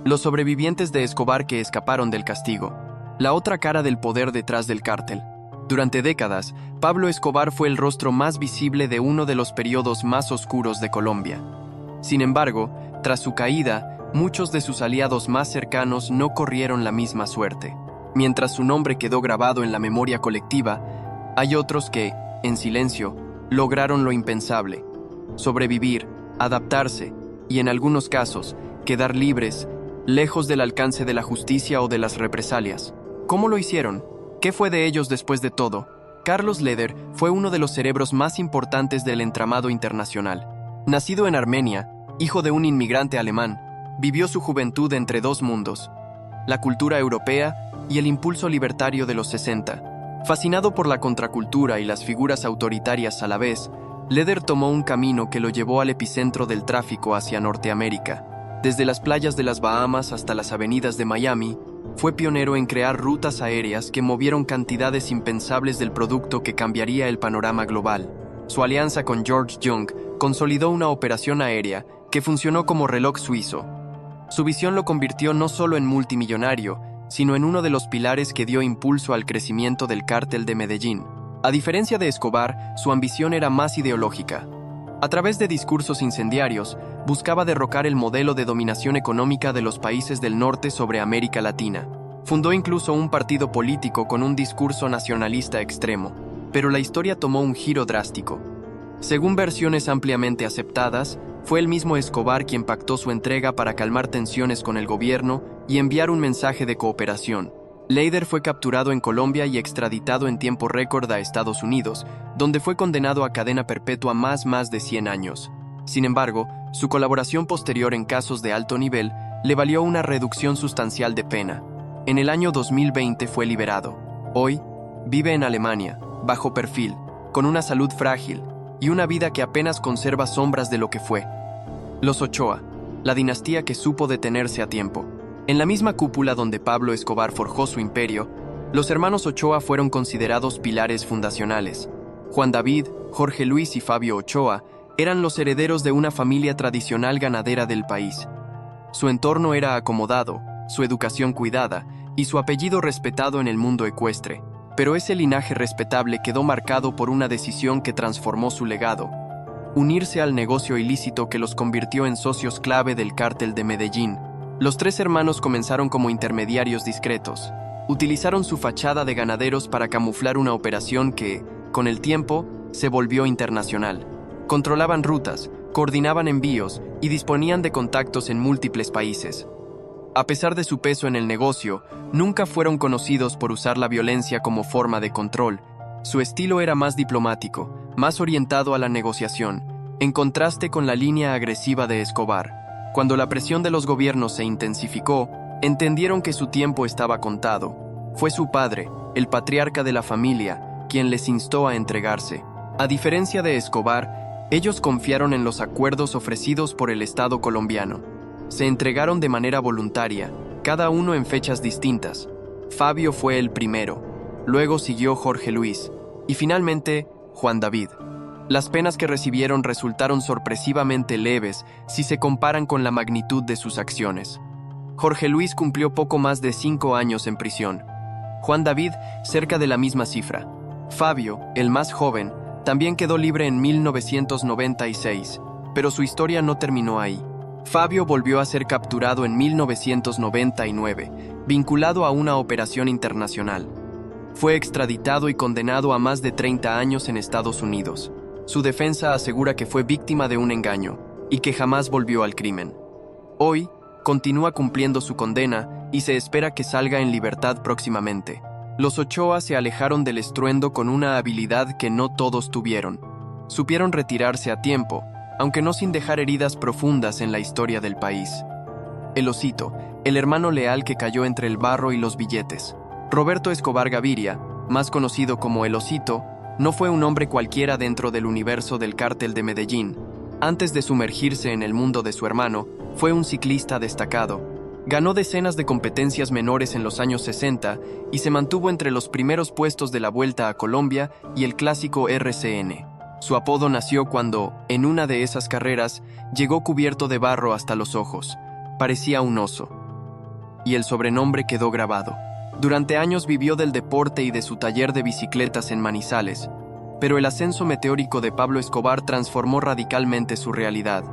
Los sobrevivientes de Escobar que escaparon del castigo. La otra cara del poder detrás del cártel. Durante décadas, Pablo Escobar fue el rostro más visible de uno de los periodos más oscuros de Colombia. Sin embargo, tras su caída, muchos de sus aliados más cercanos no corrieron la misma suerte. Mientras su nombre quedó grabado en la memoria colectiva, hay otros que, en silencio, lograron lo impensable: sobrevivir, adaptarse y, en algunos casos, quedar libres, lejos del alcance de la justicia o de las represalias. ¿Cómo lo hicieron? ¿Qué fue de ellos después de todo? Carlos Leder fue uno de los cerebros más importantes del entramado internacional. Nacido en Armenia, hijo de un inmigrante alemán, vivió su juventud entre dos mundos: la cultura europea y el impulso libertario de los 60. Fascinado por la contracultura y las figuras autoritarias a la vez, Leder tomó un camino que lo llevó al epicentro del tráfico hacia Norteamérica. Desde las playas de las Bahamas hasta las avenidas de Miami, fue pionero en crear rutas aéreas que movieron cantidades impensables del producto que cambiaría el panorama global. Su alianza con George Young consolidó una operación aérea que funcionó como reloj suizo. Su visión lo convirtió no solo en multimillonario, sino en uno de los pilares que dio impulso al crecimiento del cártel de Medellín. A diferencia de Escobar, su ambición era más ideológica. A través de discursos incendiarios, buscaba derrocar el modelo de dominación económica de los países del norte sobre América Latina. Fundó incluso un partido político con un discurso nacionalista extremo, pero la historia tomó un giro drástico. Según versiones ampliamente aceptadas, fue el mismo Escobar quien pactó su entrega para calmar tensiones con el gobierno y enviar un mensaje de cooperación. Leder fue capturado en Colombia y extraditado en tiempo récord a Estados Unidos, donde fue condenado a cadena perpetua más de 100 años. Sin embargo, su colaboración posterior en casos de alto nivel le valió una reducción sustancial de pena. En el año 2020 fue liberado. Hoy, vive en Alemania, bajo perfil, con una salud frágil y una vida que apenas conserva sombras de lo que fue. Los Ochoa, la dinastía que supo detenerse a tiempo. En la misma cúpula donde Pablo Escobar forjó su imperio, los hermanos Ochoa fueron considerados pilares fundacionales. Juan David, Jorge Luis y Fabio Ochoa eran los herederos de una familia tradicional ganadera del país. Su entorno era acomodado, su educación cuidada y su apellido respetado en el mundo ecuestre. Pero ese linaje respetable quedó marcado por una decisión que transformó su legado: unirse al negocio ilícito que los convirtió en socios clave del cártel de Medellín. Los tres hermanos comenzaron como intermediarios discretos. Utilizaron su fachada de ganaderos para camuflar una operación que, con el tiempo, se volvió internacional. Controlaban rutas, coordinaban envíos y disponían de contactos en múltiples países. A pesar de su peso en el negocio, nunca fueron conocidos por usar la violencia como forma de control. Su estilo era más diplomático, más orientado a la negociación, en contraste con la línea agresiva de Escobar. Cuando la presión de los gobiernos se intensificó, entendieron que su tiempo estaba contado. Fue su padre, el patriarca de la familia, quien les instó a entregarse. A diferencia de Escobar, ellos confiaron en los acuerdos ofrecidos por el Estado colombiano. Se entregaron de manera voluntaria, cada uno en fechas distintas. Fabio fue el primero, luego siguió Jorge Luis y finalmente Juan David. Las penas que recibieron resultaron sorpresivamente leves si se comparan con la magnitud de sus acciones. Jorge Luis cumplió poco más de 5 años en prisión. Juan David, cerca de la misma cifra. Fabio, el más joven, también quedó libre en 1996, pero su historia no terminó ahí. Fabio volvió a ser capturado en 1999, vinculado a una operación internacional. Fue extraditado y condenado a más de 30 años en Estados Unidos. Su defensa asegura que fue víctima de un engaño y que jamás volvió al crimen. Hoy, continúa cumpliendo su condena y se espera que salga en libertad próximamente. Los Ochoa se alejaron del estruendo con una habilidad que no todos tuvieron. Supieron retirarse a tiempo, aunque no sin dejar heridas profundas en la historia del país. El Osito, el hermano leal que cayó entre el barro y los billetes. Roberto Escobar Gaviria, más conocido como El Osito, no fue un hombre cualquiera dentro del universo del cártel de Medellín. Antes de sumergirse en el mundo de su hermano, fue un ciclista destacado. Ganó decenas de competencias menores en los años 60 y se mantuvo entre los primeros puestos de la Vuelta a Colombia y el clásico RCN. Su apodo nació cuando, en una de esas carreras, llegó cubierto de barro hasta los ojos. Parecía un oso. y el sobrenombre quedó grabado. Durante años vivió del deporte y de su taller de bicicletas en Manizales, pero el ascenso meteórico de Pablo Escobar transformó radicalmente su realidad.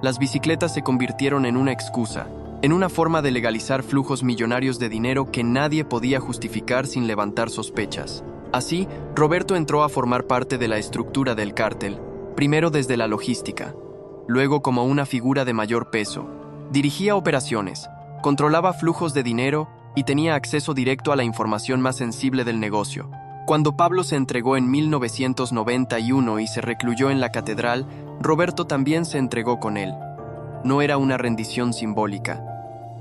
Las bicicletas se convirtieron en una excusa, en una forma de legalizar flujos millonarios de dinero que nadie podía justificar sin levantar sospechas. Así, Roberto entró a formar parte de la estructura del cártel, primero desde la logística, luego como una figura de mayor peso. Dirigía operaciones, controlaba flujos de dinero y tenía acceso directo a la información más sensible del negocio. Cuando Pablo se entregó en 1991 y se recluyó en la catedral, Roberto también se entregó con él. No era una rendición simbólica,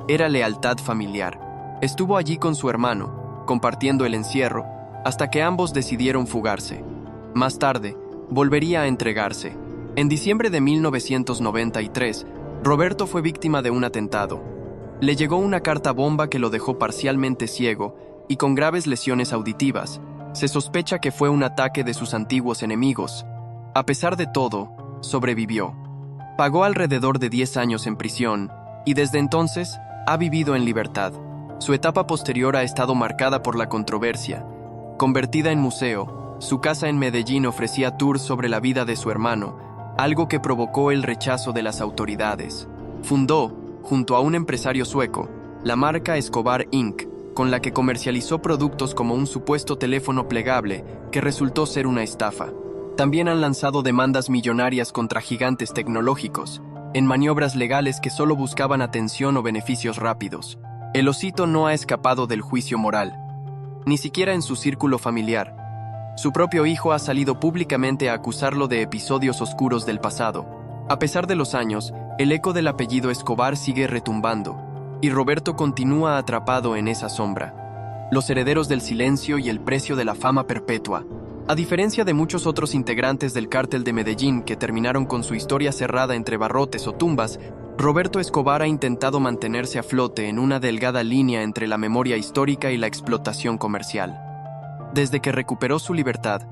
era lealtad familiar. Estuvo allí con su hermano, compartiendo el encierro, hasta que ambos decidieron fugarse. Más tarde, volvería a entregarse. En diciembre de 1993, Roberto fue víctima de un atentado. Le llegó una carta bomba que lo dejó parcialmente ciego y con graves lesiones auditivas. Se sospecha que fue un ataque de sus antiguos enemigos. A pesar de todo, sobrevivió. Pagó alrededor de 10 años en prisión y desde entonces ha vivido en libertad. Su etapa posterior ha estado marcada por la controversia. Convertida en museo, su casa en Medellín ofrecía tours sobre la vida de su hermano, algo que provocó el rechazo de las autoridades. Fundó, junto a un empresario sueco, la marca Escobar Inc., con la que comercializó productos como un supuesto teléfono plegable que resultó ser una estafa. También han lanzado demandas millonarias contra gigantes tecnológicos, en maniobras legales que solo buscaban atención o beneficios rápidos. El osito no ha escapado del juicio moral, ni siquiera en su círculo familiar. Su propio hijo ha salido públicamente a acusarlo de episodios oscuros del pasado. A pesar de los años, el eco del apellido Escobar sigue retumbando, y Roberto continúa atrapado en esa sombra. Los herederos del silencio y el precio de la fama perpetua. A diferencia de muchos otros integrantes del cártel de Medellín que terminaron con su historia cerrada entre barrotes o tumbas, Roberto Escobar ha intentado mantenerse a flote en una delgada línea entre la memoria histórica y la explotación comercial. Desde que recuperó su libertad,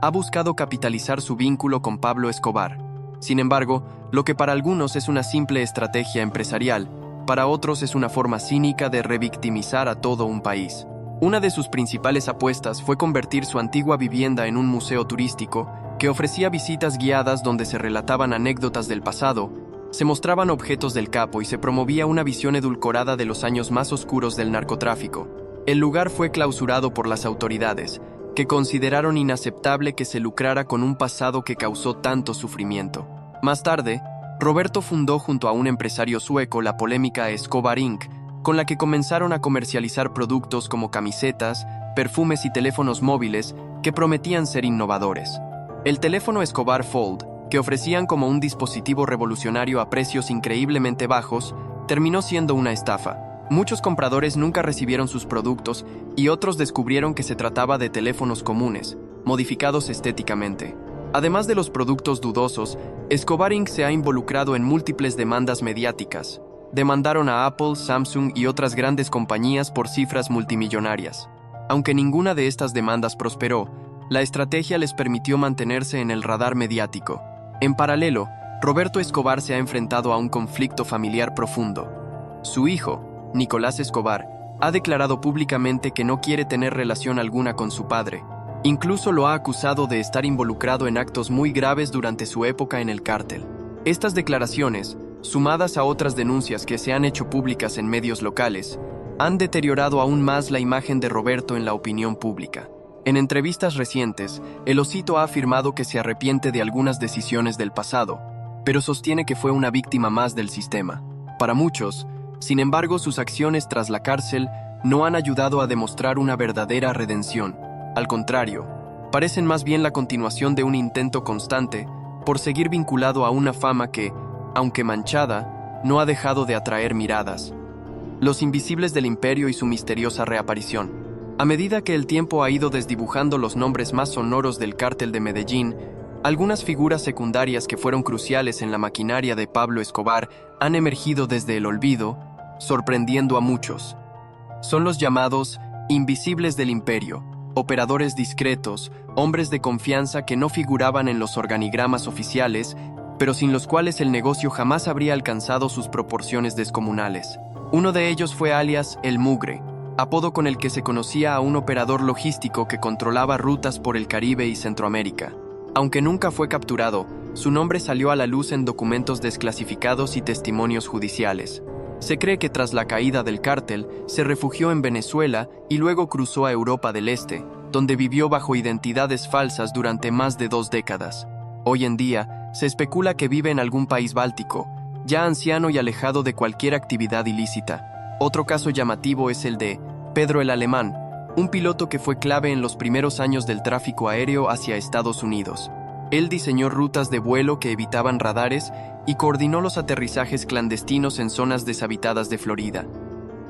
ha buscado capitalizar su vínculo con Pablo Escobar. Sin embargo, lo que para algunos es una simple estrategia empresarial, para otros es una forma cínica de revictimizar a todo un país. Una de sus principales apuestas fue convertir su antigua vivienda en un museo turístico que ofrecía visitas guiadas donde se relataban anécdotas del pasado, se mostraban objetos del capo y se promovía una visión edulcorada de los años más oscuros del narcotráfico. El lugar fue clausurado por las autoridades, que consideraron inaceptable que se lucrara con un pasado que causó tanto sufrimiento. Más tarde, Roberto fundó junto a un empresario sueco la polémica Escobar Inc., con la que comenzaron a comercializar productos como camisetas, perfumes y teléfonos móviles que prometían ser innovadores. El teléfono Escobar Fold, que ofrecían como un dispositivo revolucionario a precios increíblemente bajos, terminó siendo una estafa. Muchos compradores nunca recibieron sus productos y otros descubrieron que se trataba de teléfonos comunes, modificados estéticamente. Además de los productos dudosos, Escobar Inc. se ha involucrado en múltiples demandas mediáticas. Demandaron a Apple, Samsung y otras grandes compañías por cifras multimillonarias. Aunque ninguna de estas demandas prosperó, la estrategia les permitió mantenerse en el radar mediático. En paralelo, Roberto Escobar se ha enfrentado a un conflicto familiar profundo. Su hijo, Nicolás Escobar, ha declarado públicamente que no quiere tener relación alguna con su padre. Incluso lo ha acusado de estar involucrado en actos muy graves durante su época en el cártel. Estas declaraciones, sumadas a otras denuncias que se han hecho públicas en medios locales, han deteriorado aún más la imagen de Roberto en la opinión pública. En entrevistas recientes, el osito ha afirmado que se arrepiente de algunas decisiones del pasado, pero sostiene que fue una víctima más del sistema. Para muchos, sin embargo, sus acciones tras la cárcel no han ayudado a demostrar una verdadera redención. Al contrario, parecen más bien la continuación de un intento constante por seguir vinculado a una fama que, aunque manchada, no ha dejado de atraer miradas. Los invisibles del imperio y su misteriosa reaparición. A medida que el tiempo ha ido desdibujando los nombres más sonoros del cártel de Medellín, algunas figuras secundarias que fueron cruciales en la maquinaria de Pablo Escobar han emergido desde el olvido, sorprendiendo a muchos. Son los llamados invisibles del imperio, operadores discretos, hombres de confianza que no figuraban en los organigramas oficiales, pero sin los cuales el negocio jamás habría alcanzado sus proporciones descomunales. Uno de ellos fue alias El Mugre, apodo con el que se conocía a un operador logístico que controlaba rutas por el Caribe y Centroamérica. Aunque nunca fue capturado, su nombre salió a la luz en documentos desclasificados y testimonios judiciales. Se cree que tras la caída del cártel, se refugió en Venezuela y luego cruzó a Europa del Este, donde vivió bajo identidades falsas durante más de 2 décadas. Hoy en día, se especula que vive en algún país báltico, ya anciano y alejado de cualquier actividad ilícita. Otro caso llamativo es el de Pedro el Alemán, un piloto que fue clave en los primeros años del tráfico aéreo hacia Estados Unidos. Él diseñó rutas de vuelo que evitaban radares y coordinó los aterrizajes clandestinos en zonas deshabitadas de Florida.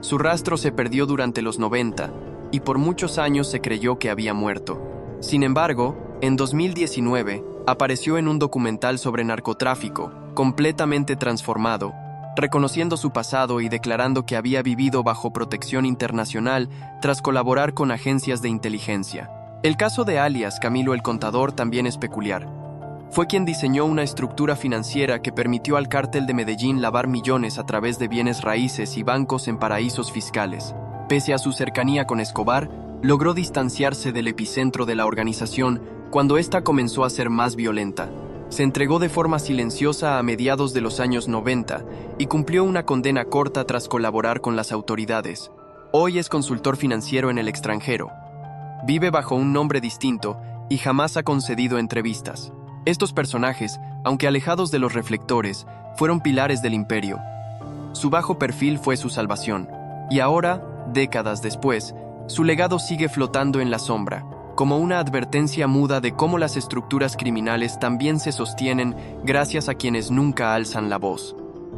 Su rastro se perdió durante los 90 y por muchos años se creyó que había muerto. Sin embargo, en 2019, apareció en un documental sobre narcotráfico, completamente transformado, reconociendo su pasado y declarando que había vivido bajo protección internacional tras colaborar con agencias de inteligencia. El caso de alias Camilo el Contador también es peculiar. Fue quien diseñó una estructura financiera que permitió al cártel de Medellín lavar millones a través de bienes raíces y bancos en paraísos fiscales. Pese a su cercanía con Escobar, logró distanciarse del epicentro de la organización cuando ésta comenzó a ser más violenta. Se entregó de forma silenciosa a mediados de los años 90 y cumplió una condena corta tras colaborar con las autoridades. Hoy es consultor financiero en el extranjero. Vive bajo un nombre distinto y jamás ha concedido entrevistas. Estos personajes, aunque alejados de los reflectores, fueron pilares del imperio. Su bajo perfil fue su salvación, y ahora, décadas después, su legado sigue flotando en la sombra, como una advertencia muda de cómo las estructuras criminales también se sostienen gracias a quienes nunca alzan la voz.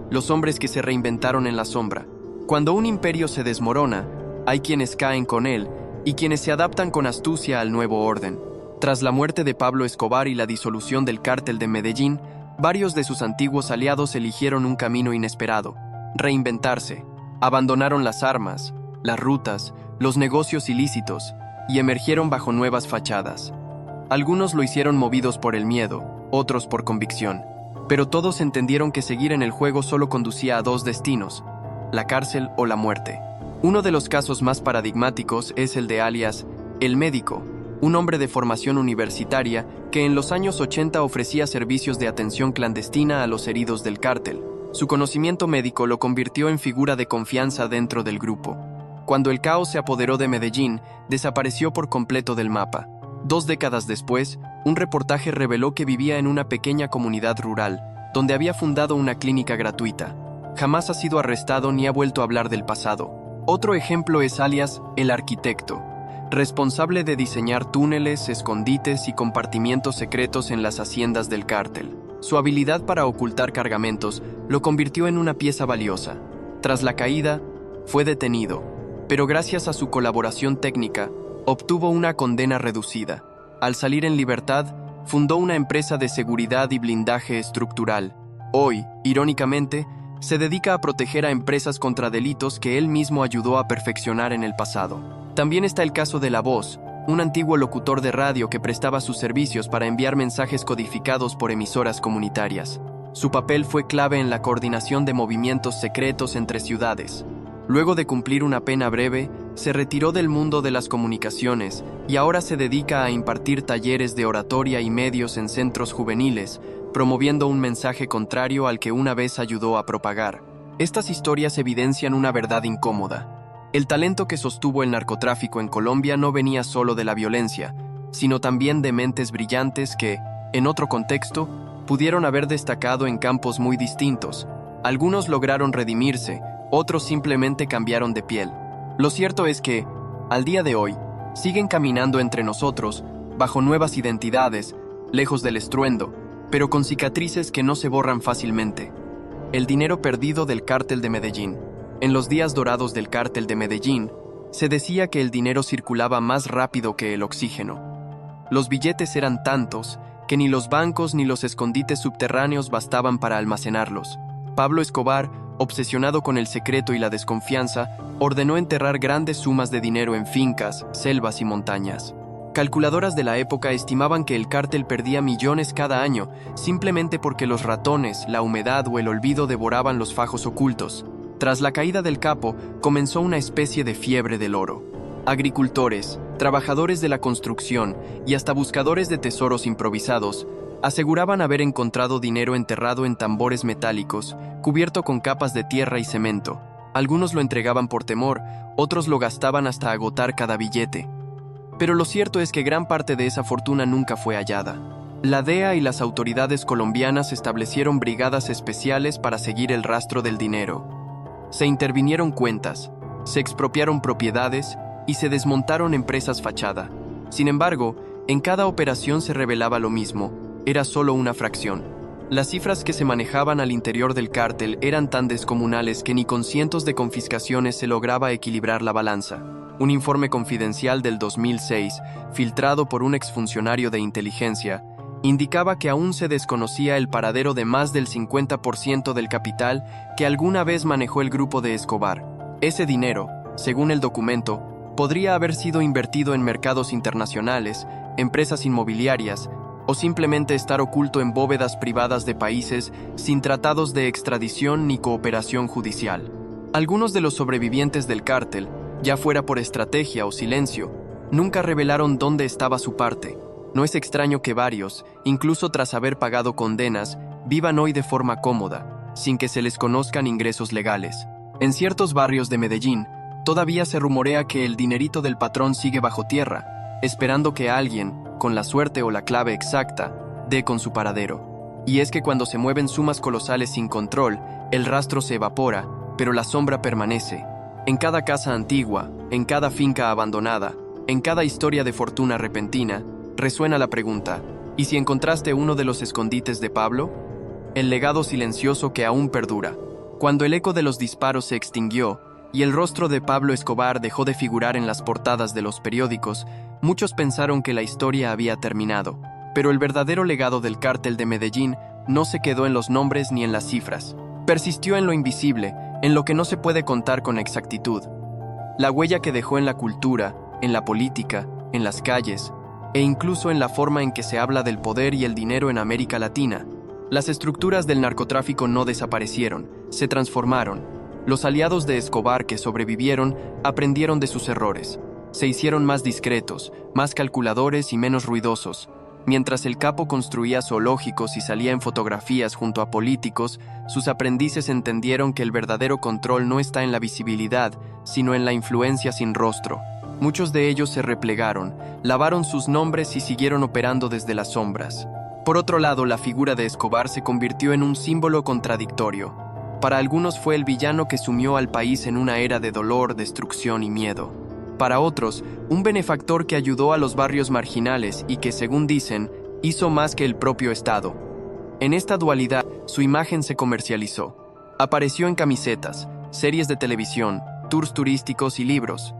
Los hombres que se reinventaron en la sombra. Cuando un imperio se desmorona, hay quienes caen con él y quienes se adaptan con astucia al nuevo orden. Tras la muerte de Pablo Escobar y la disolución del cártel de Medellín, varios de sus antiguos aliados eligieron un camino inesperado: reinventarse. Abandonaron las armas, las rutas, los negocios ilícitos y emergieron bajo nuevas fachadas. Algunos lo hicieron movidos por el miedo, otros por convicción, pero todos entendieron que seguir en el juego solo conducía a 2 destinos: la cárcel o la muerte. Uno de los casos más paradigmáticos es el de alias El Médico, un hombre de formación universitaria que en los años 80 ofrecía servicios de atención clandestina a los heridos del cártel. Su conocimiento médico lo convirtió en figura de confianza dentro del grupo. Cuando el caos se apoderó de Medellín, desapareció por completo del mapa. 2 décadas después, un reportaje reveló que vivía en una pequeña comunidad rural, donde había fundado una clínica gratuita. Jamás ha sido arrestado ni ha vuelto a hablar del pasado. Otro ejemplo es alias El Arquitecto, responsable de diseñar túneles, escondites y compartimientos secretos en las haciendas del cártel. Su habilidad para ocultar cargamentos lo convirtió en una pieza valiosa. Tras la caída, fue detenido, pero gracias a su colaboración técnica, obtuvo una condena reducida. Al salir en libertad, fundó una empresa de seguridad y blindaje estructural. Hoy, irónicamente, se dedica a proteger a empresas contra delitos que él mismo ayudó a perfeccionar en el pasado. También está el caso de La Voz, un antiguo locutor de radio que prestaba sus servicios para enviar mensajes codificados por emisoras comunitarias. Su papel fue clave en la coordinación de movimientos secretos entre ciudades. Luego de cumplir una pena breve, se retiró del mundo de las comunicaciones y ahora se dedica a impartir talleres de oratoria y medios en centros juveniles, promoviendo un mensaje contrario al que una vez ayudó a propagar. Estas historias evidencian una verdad incómoda. El talento que sostuvo el narcotráfico en Colombia no venía solo de la violencia, sino también de mentes brillantes que, en otro contexto, pudieron haber destacado en campos muy distintos. Algunos lograron redimirse, otros simplemente cambiaron de piel. Lo cierto es que, al día de hoy, siguen caminando entre nosotros, bajo nuevas identidades, lejos del estruendo, pero con cicatrices que no se borran fácilmente. El dinero perdido del cártel de Medellín. En los días dorados del cártel de Medellín, se decía que el dinero circulaba más rápido que el oxígeno. Los billetes eran tantos que ni los bancos ni los escondites subterráneos bastaban para almacenarlos. Pablo Escobar, obsesionado con el secreto y la desconfianza, ordenó enterrar grandes sumas de dinero en fincas, selvas y montañas. Calculadoras de la época estimaban que el cártel perdía millones cada año, simplemente porque los ratones, la humedad o el olvido devoraban los fajos ocultos. Tras la caída del capo, comenzó una especie de fiebre del oro. Agricultores, trabajadores de la construcción y hasta buscadores de tesoros improvisados aseguraban haber encontrado dinero enterrado en tambores metálicos, cubierto con capas de tierra y cemento. Algunos lo entregaban por temor, otros lo gastaban hasta agotar cada billete. Pero lo cierto es que gran parte de esa fortuna nunca fue hallada. La DEA y las autoridades colombianas establecieron brigadas especiales para seguir el rastro del dinero. Se intervinieron cuentas, se expropiaron propiedades y se desmontaron empresas fachada. Sin embargo, en cada operación se revelaba lo mismo, era solo una fracción. Las cifras que se manejaban al interior del cártel eran tan descomunales que ni con cientos de confiscaciones se lograba equilibrar la balanza. Un informe confidencial del 2006, filtrado por un exfuncionario de inteligencia, indicaba que aún se desconocía el paradero de más del 50% del capital que alguna vez manejó el grupo de Escobar. Ese dinero, según el documento, podría haber sido invertido en mercados internacionales, empresas inmobiliarias, o simplemente estar oculto en bóvedas privadas de países sin tratados de extradición ni cooperación judicial. Algunos de los sobrevivientes del cártel, ya fuera por estrategia o silencio, nunca revelaron dónde estaba su parte. No es extraño que varios, incluso tras haber pagado condenas, vivan hoy de forma cómoda, sin que se les conozcan ingresos legales. En ciertos barrios de Medellín, todavía se rumorea que el dinerito del patrón sigue bajo tierra, esperando que alguien, con la suerte o la clave exacta, dé con su paradero. Y es que cuando se mueven sumas colosales sin control, el rastro se evapora, pero la sombra permanece. En cada casa antigua, en cada finca abandonada, en cada historia de fortuna repentina, resuena la pregunta: ¿y si encontraste uno de los escondites de Pablo? El legado silencioso que aún perdura. Cuando el eco de los disparos se extinguió y el rostro de Pablo Escobar dejó de figurar en las portadas de los periódicos, muchos pensaron que la historia había terminado. Pero el verdadero legado del cártel de Medellín no se quedó en los nombres ni en las cifras. Persistió en lo invisible, en lo que no se puede contar con exactitud. La huella que dejó en la cultura, en la política, en las calles, e incluso en la forma en que se habla del poder y el dinero en América Latina. Las estructuras del narcotráfico no desaparecieron, se transformaron. Los aliados de Escobar que sobrevivieron aprendieron de sus errores. Se hicieron más discretos, más calculadores y menos ruidosos. Mientras el capo construía zoológicos y salía en fotografías junto a políticos, sus aprendices entendieron que el verdadero control no está en la visibilidad, sino en la influencia sin rostro. Muchos de ellos se replegaron, lavaron sus nombres y siguieron operando desde las sombras. Por otro lado, la figura de Escobar se convirtió en un símbolo contradictorio. Para algunos fue el villano que sumió al país en una era de dolor, destrucción y miedo. Para otros, un benefactor que ayudó a los barrios marginales y que, según dicen, hizo más que el propio Estado. En esta dualidad, su imagen se comercializó. Apareció en camisetas, series de televisión, tours turísticos y libros.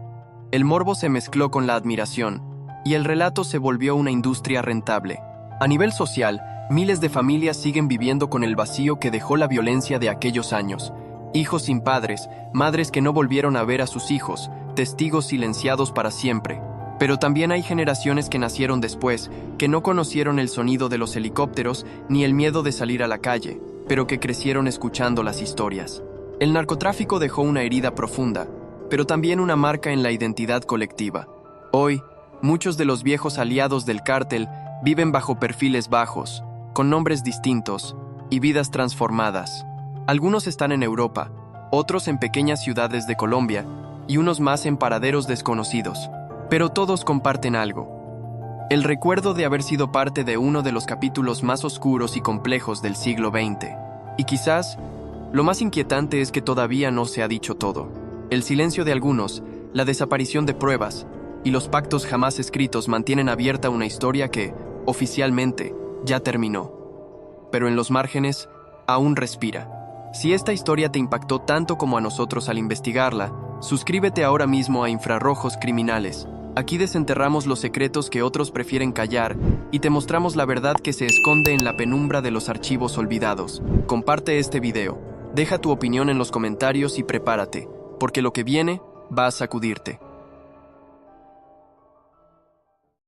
El morbo se mezcló con la admiración, y el relato se volvió una industria rentable. A nivel social, miles de familias siguen viviendo con el vacío que dejó la violencia de aquellos años. Hijos sin padres, madres que no volvieron a ver a sus hijos, testigos silenciados para siempre. Pero también hay generaciones que nacieron después, que no conocieron el sonido de los helicópteros ni el miedo de salir a la calle, pero que crecieron escuchando las historias. El narcotráfico dejó una herida profunda, pero también una marca en la identidad colectiva. Hoy, muchos de los viejos aliados del cártel viven bajo perfiles bajos, con nombres distintos y vidas transformadas. Algunos están en Europa, otros en pequeñas ciudades de Colombia y unos más en paraderos desconocidos. Pero todos comparten algo: el recuerdo de haber sido parte de uno de los capítulos más oscuros y complejos del siglo XX. Y quizás, lo más inquietante es que todavía no se ha dicho todo. El silencio de algunos, la desaparición de pruebas y los pactos jamás escritos mantienen abierta una historia que, oficialmente, ya terminó. Pero en los márgenes, aún respira. Si esta historia te impactó tanto como a nosotros al investigarla, suscríbete ahora mismo a Infrarrojos Criminales. Aquí desenterramos los secretos que otros prefieren callar y te mostramos la verdad que se esconde en la penumbra de los archivos olvidados. Comparte este video, deja tu opinión en los comentarios y prepárate, porque lo que viene va a sacudirte.